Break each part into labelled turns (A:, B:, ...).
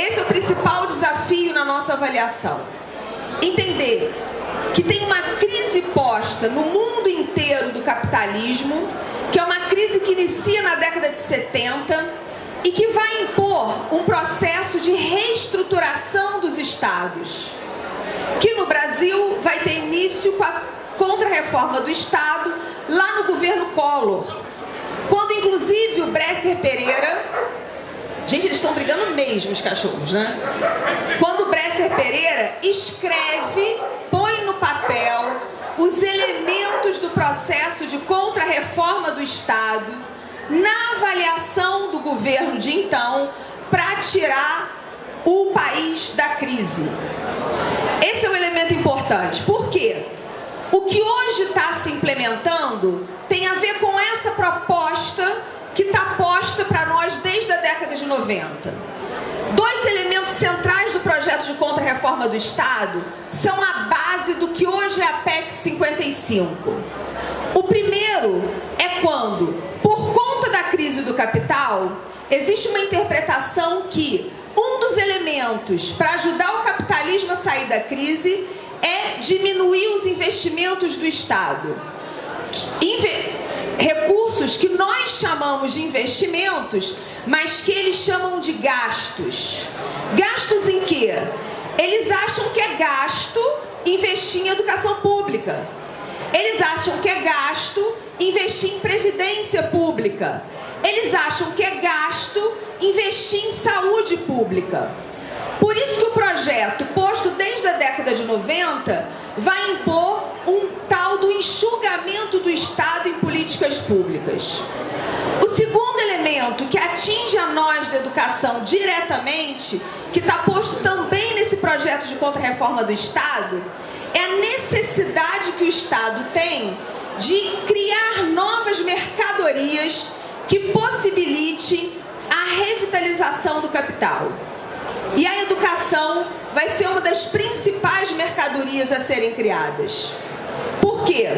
A: Esse é o principal desafio na nossa avaliação. Entender que tem uma crise posta no mundo inteiro do capitalismo, que é uma crise que inicia na década de 70 e que vai impor um processo de reestruturação dos estados, que no Brasil vai ter início com a contra-reforma do Estado lá no governo Collor, quando inclusive o Bresser Pereira, gente, eles estão brigando mesmo os cachorros, né? Quando o Bresser Pereira escreve, põe no papel os elementos do processo de contra-reforma do Estado na avaliação do governo de então para tirar o país da crise. Esse é um elemento importante. Por quê? O que hoje está se implementando tem a ver com essa proposta que está posta para nós desde a década de 90. Dois elementos centrais do projeto de contra-reforma do Estado são a base do que hoje é a PEC 55. O primeiro é quando, por conta da crise do capital, existe uma interpretação que um dos elementos para ajudar o capitalismo a sair da crise é diminuir os investimentos do Estado. Recursos que nós chamamos de investimentos, mas que eles chamam de gastos. Gastos em quê? Eles acham que é gasto investir em educação pública. Eles acham que é gasto investir em previdência pública. Eles acham que é gasto investir em saúde pública. Por isso que o projeto, posto desde a década de 90, vai impor um tal do enxugamento do Estado em políticas públicas. O segundo elemento que atinge a nós da educação diretamente, que está posto também nesse projeto de contra-reforma do Estado, é a necessidade que o Estado tem de criar novas mercadorias que possibilitem a revitalização do capital. E a educação vai ser uma das principais mercadorias a serem criadas. Por quê?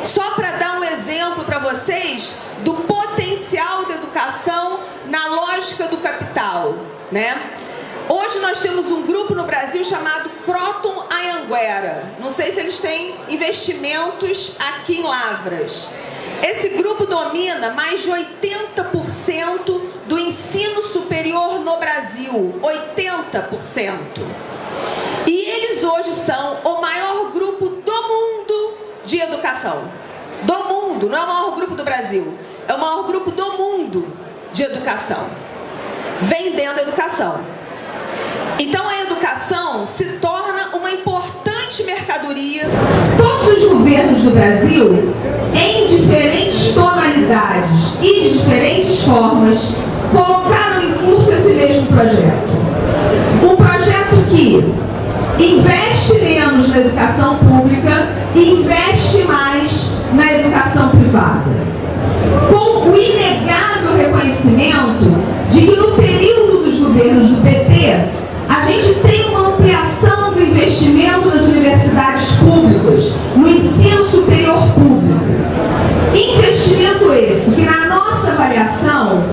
A: Só para dar um exemplo para vocês do potencial da educação na lógica do capital, né? Hoje nós temos um grupo no Brasil chamado Croton Anhanguera. Não sei se eles têm investimentos aqui em Lavras. Esse grupo domina mais de 80% do ensino superior no Brasil. 80%. E eles hoje são o maior grupo do mundo de educação. Do mundo, não é o maior grupo do Brasil. É o maior grupo do mundo de educação. Vendendo educação. Então a educação se torna uma importante mercadoria. Todos os governos do Brasil, em diferentes tonalidades e de diferentes formas, colocaram em curso esse mesmo projeto. Um projeto que investe menos na educação pública e investe mais na educação privada. Com o inegável reconhecimento de que no período dos governos do PT, a gente tem uma ampliação do investimento nas universidades públicas, no ensino superior público. Investimento esse que, na nossa avaliação,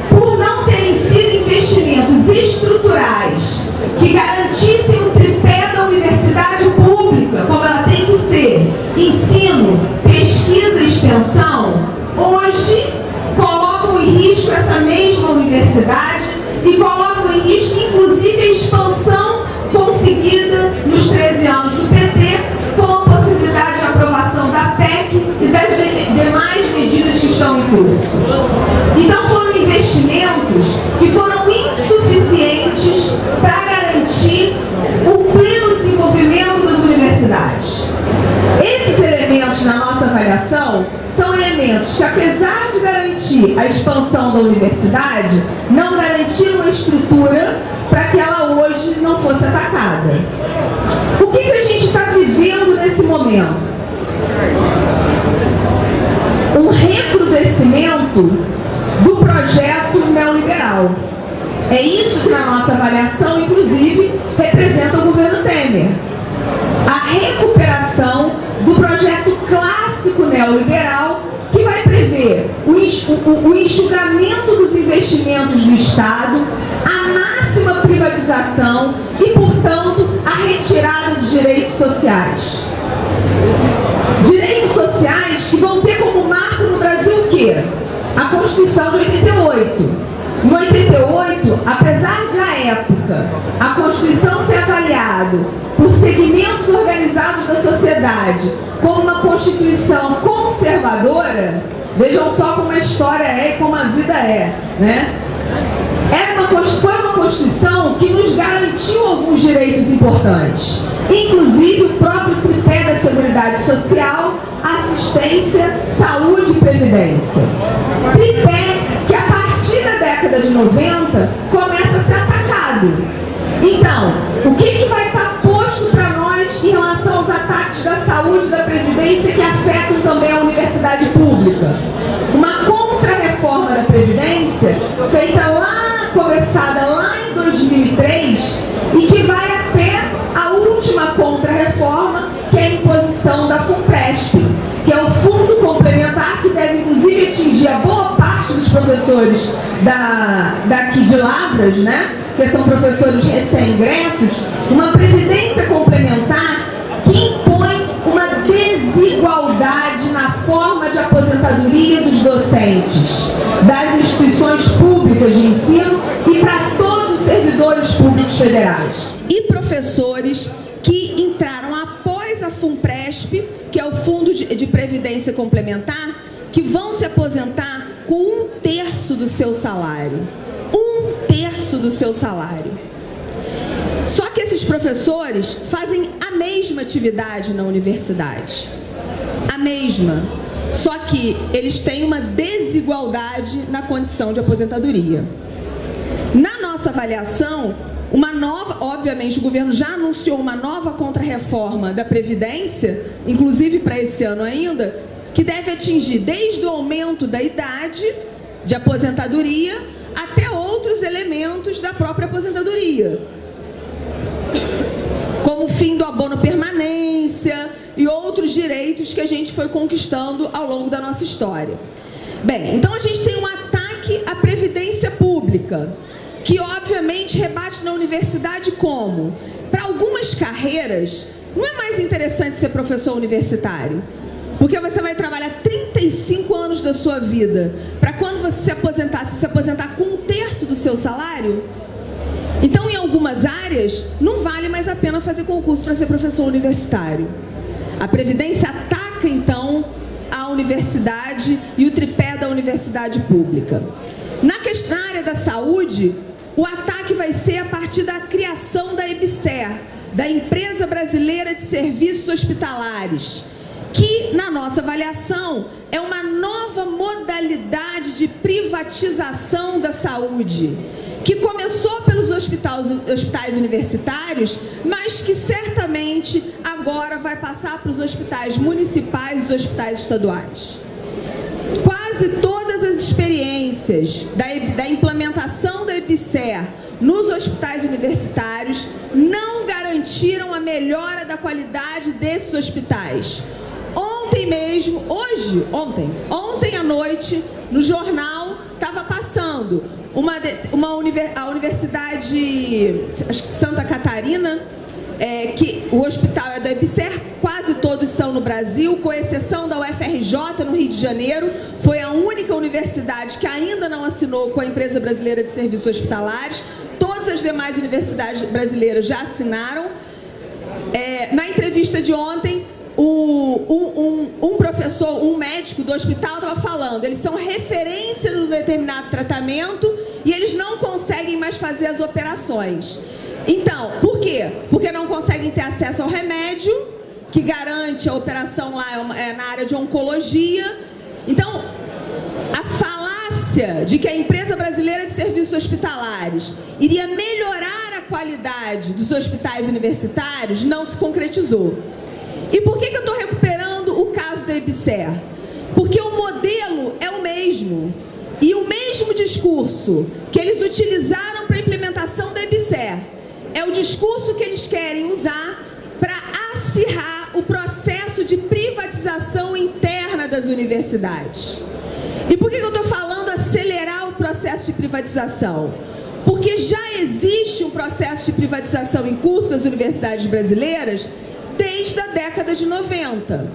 A: por não terem sido investimentos estruturais que garantissem o tripé da universidade pública, como ela tem que ser, ensino, pesquisa e extensão, hoje colocam em risco essa mesma universidade e colocam em risco, inclusive, a expansão conseguida nos 13 anos do PT, com a possibilidade de aprovação da PEC e das demais medidas que estão em curso. Então, foram investimentos que foram insuficientes para garantir o pleno desenvolvimento das universidades. Esses elementos, na nossa avaliação, são elementos que, apesar de garantir a expansão da universidade, não garantiram a estrutura para que ela hoje não fosse atacada. O que a gente está vivendo nesse momento? Um recrudescimento do projeto neoliberal. É isso que, na nossa avaliação, inclusive, representa o governo Temer. A recuperação do projeto clássico neoliberal que vai prever o enxugamento dos investimentos do Estado, a máxima privatização privatização e, portanto, a retirada de direitos sociais. Direitos sociais que vão ter como marco no Brasil o quê? A Constituição de 88. Em 88, apesar de, à época, a Constituição ser avaliada por segmentos organizados da sociedade como uma Constituição conservadora, vejam só como a história é e como a vida é, né? Foi uma Constituição que nos garantiu alguns direitos importantes, inclusive o próprio tripé da Seguridade Social, assistência, saúde e previdência. Tripé que, a partir da década de 90, começa a ser atacado. Então, o que vai estar posto para nós em relação aos ataques da saúde e da previdência que afetam também a universidade pública? Uma contra-reforma da Previdência, feita começada lá em 2003, e que vai até a última contra-reforma, que é a imposição da FUNPRESP, que é o fundo complementar que deve inclusive atingir a boa parte dos professores daqui de Lavras, né? Que são professores recém-ingressos, uma previdência complementar que impõe uma desigualdade na forma de aposentadoria dos docentes das instituições públicas de ensino e para todos os servidores públicos federais. E professores que entraram após a FUNPRESP, que é o Fundo de Previdência Complementar, que vão se aposentar com 1/3 do seu salário. 1/3 do seu salário. Só que esses professores fazem a mesma atividade na universidade. A mesma. Só que eles têm uma desigualdade na condição de aposentadoria. Na nossa avaliação, obviamente o governo já anunciou uma nova contra-reforma da Previdência, inclusive para esse ano ainda, que deve atingir desde o aumento da idade de aposentadoria até outros elementos da própria aposentadoria, como o fim do abono permanência e outros direitos que a gente foi conquistando ao longo da nossa história. Bem, então a gente tem um ataque à previdência pública, que obviamente rebate na universidade como? Para algumas carreiras, não é mais interessante ser professor universitário, porque você vai trabalhar 35 anos da sua vida, para quando você se aposentar com 1/3 do seu salário? Então, em algumas áreas, não vale mais a pena fazer concurso para ser professor universitário. A Previdência ataca, então, a universidade e o tripé da universidade pública. Na área da saúde, o ataque vai ser a partir da criação da EBSER, da Empresa Brasileira de Serviços Hospitalares, que, na nossa avaliação, é uma nova modalidade de privatização da saúde, que começou pelos hospitais universitários, mas que certamente agora vai passar para os hospitais municipais e os hospitais estaduais. Quase todas as experiências da implementação da EBSER nos hospitais universitários não garantiram a melhora da qualidade desses hospitais. Ontem à noite, no jornal, estava passando a Universidade, acho que Santa Catarina, que o hospital é da EBSER, quase todos são no Brasil, com exceção da UFRJ, no Rio de Janeiro, foi a única universidade que ainda não assinou com a Empresa Brasileira de Serviços Hospitalares. Todas as demais universidades brasileiras já assinaram. Na entrevista de ontem, um professor, um médico do hospital estava falando, eles são referência no determinado tratamento e eles não conseguem mais fazer as operações. Então, por quê? Porque não conseguem ter acesso ao remédio, que garante a operação lá na área de oncologia. Então, a falácia de que a Empresa Brasileira de Serviços Hospitalares iria melhorar a qualidade dos hospitais universitários não se concretizou. E por que eu estou recuperando o caso da EBSER? Porque o modelo é o mesmo. E o mesmo discurso que eles utilizaram para a implementação da EBSER é o discurso que eles querem usar para acirrar o processo de privatização interna das universidades. E por que eu estou falando acelerar o processo de privatização? porque já existe um processo de privatização em curso nas universidades brasileiras desde a década de 90.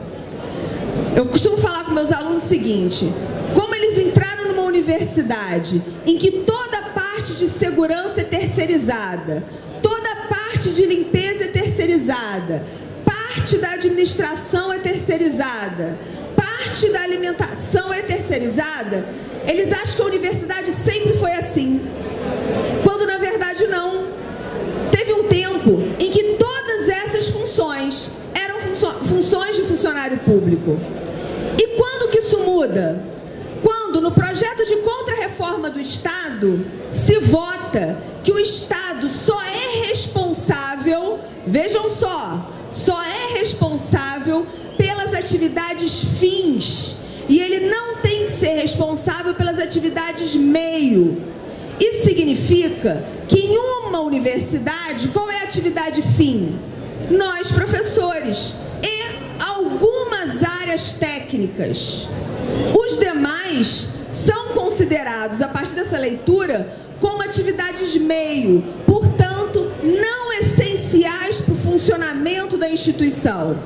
A: Eu costumo falar com meus alunos o seguinte: como eles entraram numa universidade em que toda a parte de segurança é terceirizada, toda a parte de limpeza é terceirizada, parte da administração é terceirizada, parte da alimentação é terceirizada, eles acham que a universidade sempre foi assim, quando na verdade não. Teve um tempo em que todas essas funções eram funções de funcionário público. E quando que isso muda? Quando no projeto de contra-reforma do Estado se vota que o Estado só é responsável, vejam só é responsável pelas atividades fins, e ele não tem que ser responsável pelas atividades meio. Isso significa que em uma universidade, qual é a atividade fim? Nós, professores, e algumas áreas técnicas. Os demais são considerados, a partir dessa leitura, como atividades meio, portanto, não essenciais para o funcionamento da instituição.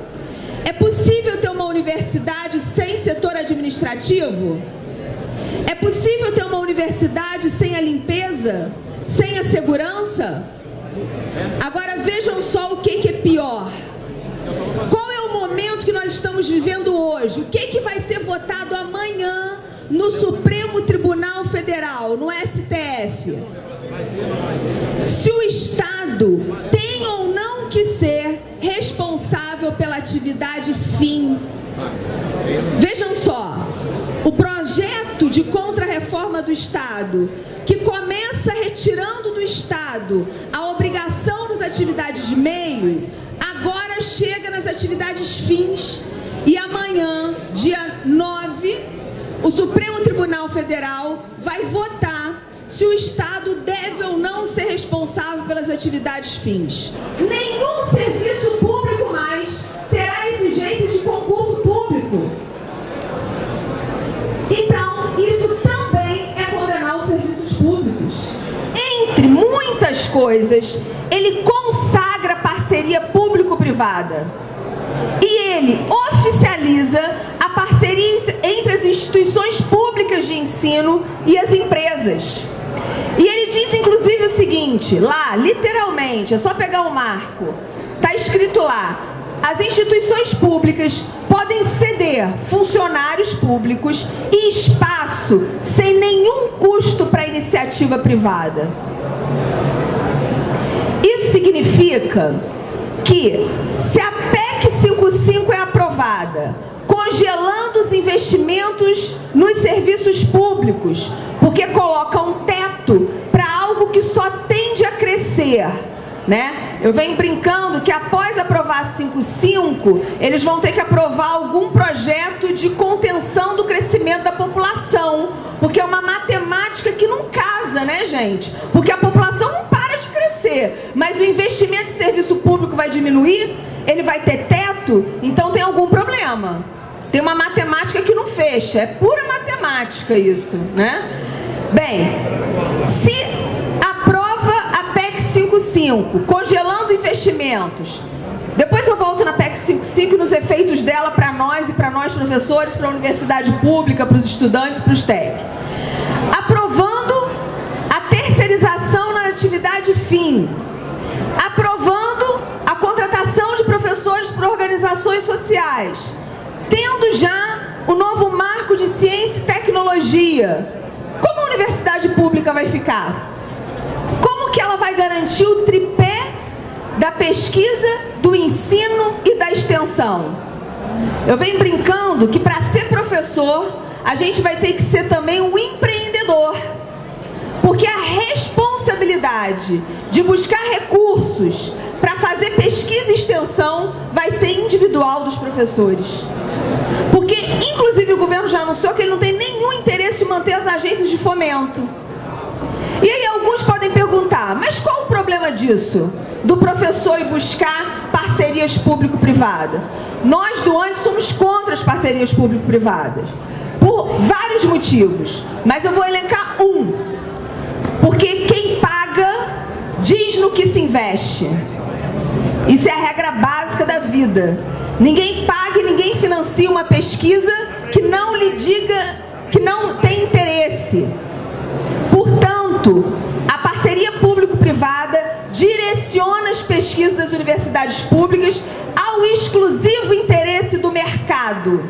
A: É possível ter uma universidade sem setor administrativo? É possível ter uma universidade sem a limpeza? Sem a segurança? Agora vejam só o que é pior. Qual é o momento que nós estamos vivendo hoje? O que vai ser votado amanhã no Supremo Tribunal Federal, no STF? Se o Estado tem ou não que ser responsável pela atividade fim. Vejam só, o projeto de contra-reforma do Estado, que começa retirando do Estado a obrigação das atividades de meio, agora chega nas atividades fins, e amanhã, dia 9, o Supremo Tribunal Federal vai votar se o Estado deve ou não ser responsável pelas atividades fins. Nenhum serviço público mais terá exigência de concurso público. Então, isso também é condenar os serviços públicos. Entre muitas coisas, ele consagra parceria público-privada. E ele oficializa a parceria entre as instituições públicas de ensino e as empresas. E ele diz, inclusive, o seguinte, lá, literalmente, é só pegar o marco, está escrito lá: as instituições públicas podem ceder funcionários públicos e espaço sem nenhum custo para a iniciativa privada. Isso significa que, se a PEC 55 é aprovada, congelando os investimentos nos serviços públicos, porque coloca um teto para algo que só tende a crescer, né? Eu venho brincando que após aprovar 55, eles vão ter que aprovar algum projeto de contenção do crescimento da população, porque é uma matemática que não casa, né, gente? Porque a população não para de crescer, mas o investimento em serviço público vai diminuir, ele vai ter teto, então tem algum problema. Tem uma matemática que não fecha, é pura matemática isso, né? Bem, se aprova a PEC 55, congelando investimentos, depois eu volto na PEC 55 e nos efeitos dela para nós e para nós professores, para a universidade pública, para os estudantes e para os técnicos. Aprovando a terceirização na atividade fim, aprovando a contratação de professores por organizações sociais, tendo já o novo marco de ciência e tecnologia, como a universidade pública vai ficar? Como que ela vai garantir o tripé da pesquisa, do ensino e da extensão? Eu venho brincando que para ser professor, a gente vai ter que ser também um empreendedor, porque a responsabilidade de buscar recursos para fazer pesquisa e extensão vai ser individual dos professores. Porque, inclusive, o governo já anunciou que ele não tem nenhum interesse de manter as agências de fomento. E aí alguns podem perguntar, mas qual o problema disso? Do professor ir buscar parcerias público-privadas? Nós do ANDE somos contra as parcerias público-privadas, por vários motivos, mas eu vou elencar um. Porque quem paga diz no que se investe. Isso é a regra básica da vida. Ninguém paga e ninguém financia uma pesquisa que não lhe diga que não tem interesse. Portanto, a parceria público-privada direciona as pesquisas das universidades públicas ao exclusivo interesse do mercado.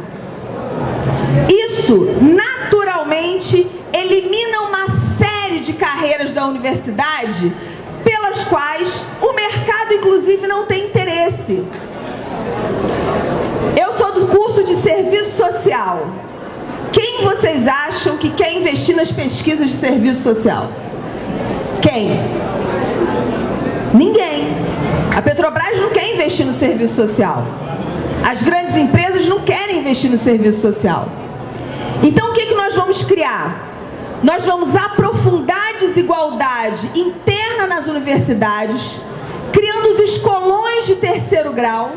A: Isso, naturalmente, elimina uma série de carreiras da universidade pelas quais o mercado, inclusive, não tem interesse. Eu sou do curso de serviço social. Quem vocês acham que quer investir nas pesquisas de serviço social? Quem? Ninguém. A Petrobras não quer investir no serviço social. As grandes empresas não querem investir no serviço social. Então, o que nós vamos criar? Nós vamos aprofundar a desigualdade interna nas universidades, criando os escolões de terceiro grau,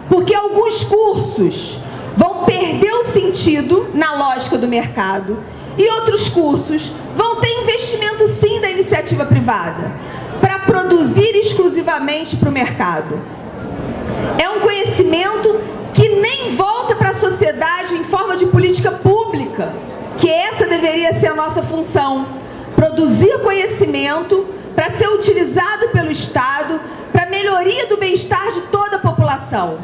A: porque alguns cursos vão perder o sentido na lógica do mercado e outros cursos vão ter investimento sim da iniciativa privada para produzir exclusivamente para o mercado. É um conhecimento que nem volta para a sociedade em forma de política pública, que essa deveria ser a nossa função, produzir conhecimento para ser utilizado pelo Estado para melhoria do bem-estar de toda a população.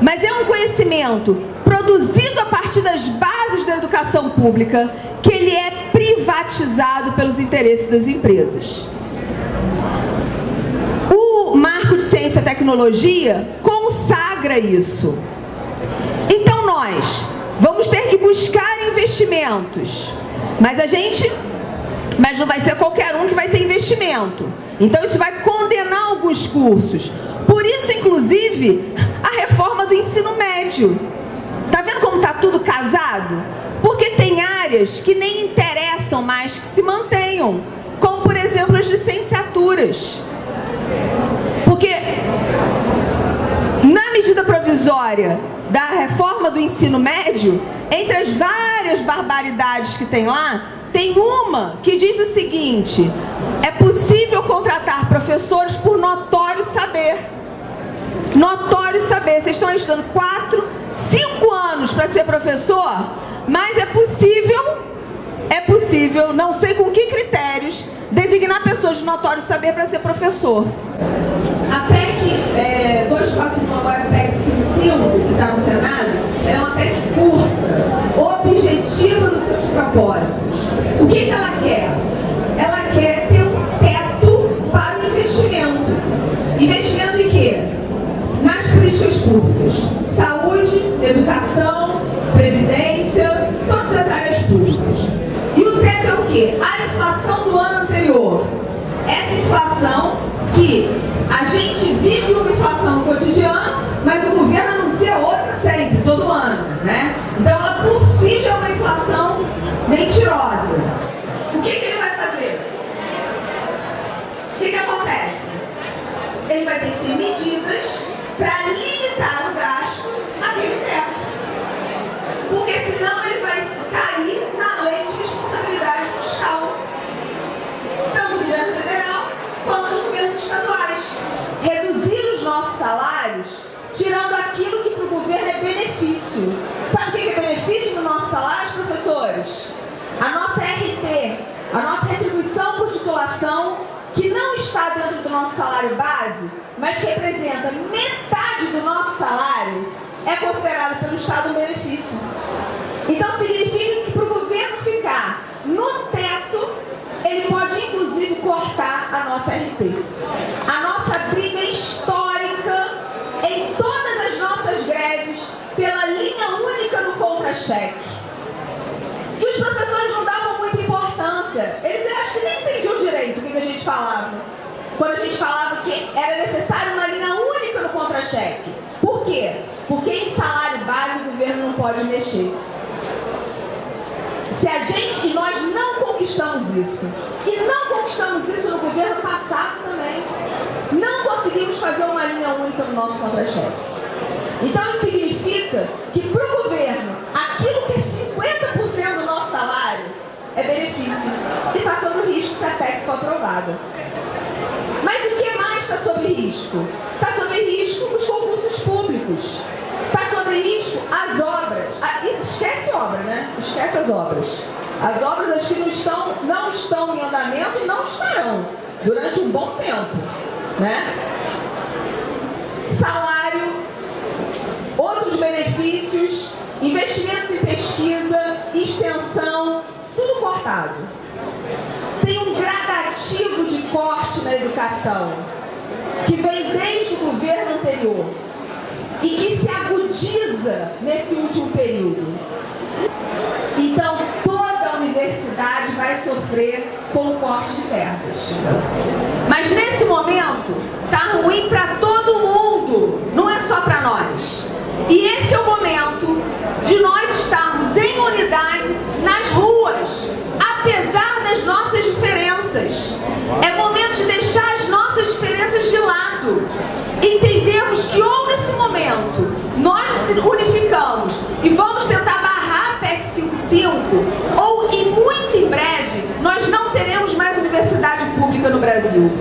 A: Mas é um conhecimento produzido a partir das bases da educação pública, que ele é privatizado pelos interesses das empresas. O Marco de Ciência e Tecnologia consagra isso. Então nós vamos ter que buscar investimentos, mas não vai ser qualquer um que vai ter investimento. Então isso vai condenar alguns cursos. Por isso, inclusive, a reforma do ensino médio. Tá vendo como tá tudo casado? Porque tem áreas que nem interessam mais que se mantenham, como por exemplo as licenciaturas. Porque na medida provisória da reforma do ensino médio, entre as várias barbaridades que tem lá, tem uma que diz o seguinte: é possível contratar professores por notório saber. Notório saber. Vocês estão estudando 4, 5 anos para ser professor, mas é possível, não sei com que critérios, designar pessoas de notório saber para ser professor. A PEC 241, agora a PEC 55, que está no Senado, é uma PEC curta, objetiva nos seus propósitos. O que ela quer? Ela quer ter um teto para o investimento. Investimento em quê? Nas políticas públicas. Saúde, educação, previdência, todas as áreas públicas. E o teto é o quê? A inflação do ano anterior. Essa inflação que a gente vive uma inflação no cotidiano, mas o governo anuncia outra sempre, todo ano, né? Então ela por si já é uma inflação mentirosa. O que ele vai fazer? O que acontece? Ele vai ter que ter medidas para limitar o gasto naquele teto. Porque senão ele vai cair na lei de responsabilidade fiscal, tanto do governo federal quanto dos governos estaduais. Reduzir os nossos salários, tirando aquilo que para o governo é benefício. Sabe o que é benefício no nosso salário, professores? A nossa RT, a nossa retribuição por titulação, que não está dentro do nosso salário base, mas que representa metade do nosso salário, é considerado pelo Estado um benefício. Então significa que para o governo ficar no teto, ele pode inclusive cortar a nossa RT. A nossa briga histórica em todas as nossas greves pela linha única no contra-cheque, que os professores não davam muita importância. Eles acho que nem entendiam direito o que a gente falava. Quando a gente falava que era necessário uma linha única no contra-cheque. Por quê? Porque em salário base o governo não pode mexer. Se nós não conquistamos isso, e não conquistamos isso no governo passado também, não conseguimos fazer uma linha única no nosso contra-cheque. Então isso significa que para o governo, aquilo que é 50% do nosso salário é benefício, e está sob o risco se a PEC for aprovada. Mas sob risco? Está sob risco os concursos públicos. Está sob risco as obras. Esquece obra, né? Esquece as obras. As obras acho que não estão em andamento e não estarão durante um bom tempo, né? Salário, outros benefícios, investimentos em pesquisa, extensão, tudo cortado. Tem um gradativo de corte na educação, que vem desde o governo anterior e que se agudiza nesse último período. Então, toda a universidade vai sofrer com o corte de verbas. Mas nesse momento, está ruim para todo mundo, não é só para nós. E esse é o momento de nós estarmos em unidade nas ruas, apesar das nossas diferenças. É momento de deixar as nossas diferenças de lado. Entendemos que ou nesse momento nós nos unificamos e vamos tentar barrar a PEC 55, ou e muito em breve nós não teremos mais universidade pública no Brasil.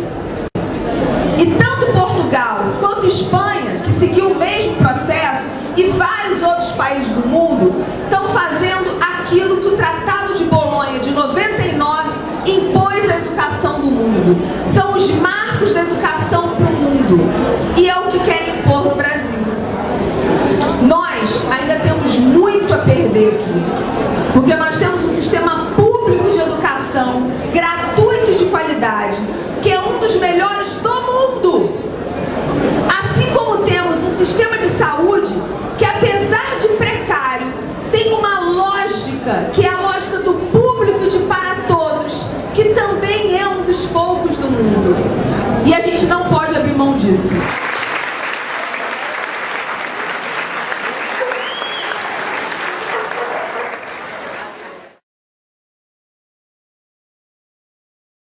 A: E tanto Portugal quanto Espanha, que seguiu o mesmo processo, e vários outros países do mundo estão fazendo aquilo que o Tratado de Bolonha de 99 impôs à educação do mundo. São os marcos da educação para o mundo. E é o que querem impor no Brasil. Nós ainda temos muito a perder aqui, porque nós temos um sistema público de educação gratuito e de qualidade, que é um dos melhores do mundo. Assim como temos um sistema de saúde que, apesar de precário, tem uma lógica, que é a lógica do público de para todos, que também é um dos poucos do mundo. E a gente não pode abrir mão disso.